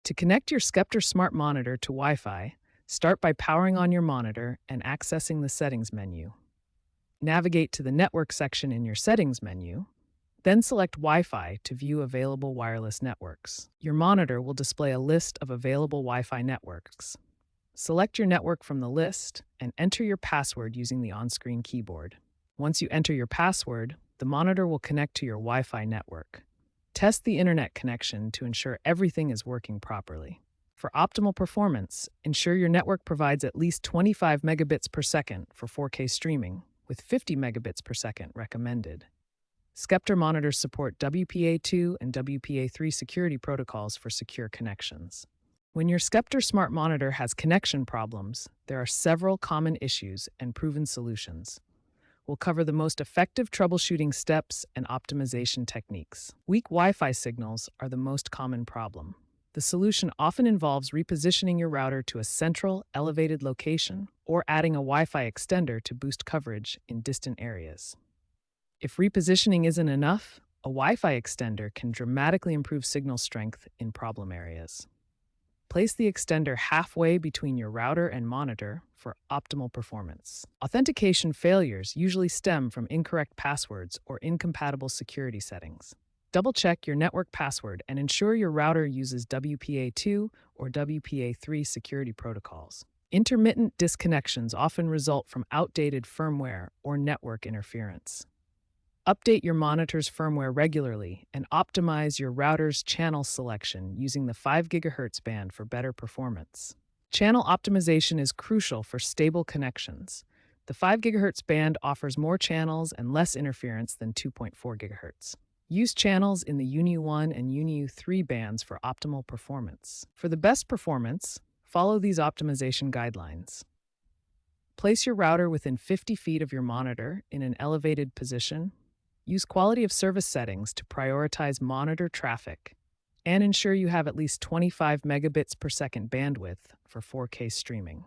To connect your Sceptre smart monitor to Wi-Fi, start by powering on your monitor and accessing the Settings menu. Navigate to the Network section in your Settings menu, then select Wi-Fi to view available wireless networks. Your monitor will display a list of available Wi-Fi networks. Select your network from the list and enter your password using the on-screen keyboard. Once you enter your password, the monitor will connect to your Wi-Fi network. Test the internet connection to ensure everything is working properly. For optimal performance, ensure your network provides at least 25 megabits per second for 4K streaming, with 50 megabits per second recommended. Sceptre monitors support WPA2 and WPA3 security protocols for secure connections. When your Sceptre smart monitor has connection problems, there are several common issues and proven solutions. We'll cover the most effective troubleshooting steps and optimization techniques. Weak Wi-Fi signals are the most common problem. The solution often involves repositioning your router to a central, elevated location or adding a Wi-Fi extender to boost coverage in distant areas. If repositioning isn't enough, a Wi-Fi extender can dramatically improve signal strength in problem areas. Place the extender halfway between your router and monitor for optimal performance. Authentication failures usually stem from incorrect passwords or incompatible security settings. Double-check your network password and ensure your router uses WPA2 or WPA3 security protocols. Intermittent disconnections often result from outdated firmware or network interference. Update your monitor's firmware regularly and optimize your router's channel selection using the 5 GHz band for better performance. Channel optimization is crucial for stable connections. The 5 GHz band offers more channels and less interference than 2.4 GHz. Use channels in the UNIU 1 and UNIU 3 bands for optimal performance. For the best performance, follow these optimization guidelines. Place your router within 50 feet of your monitor in an elevated position. Use quality of service settings to prioritize monitor traffic, and ensure you have at least 25 megabits per second bandwidth for 4K streaming.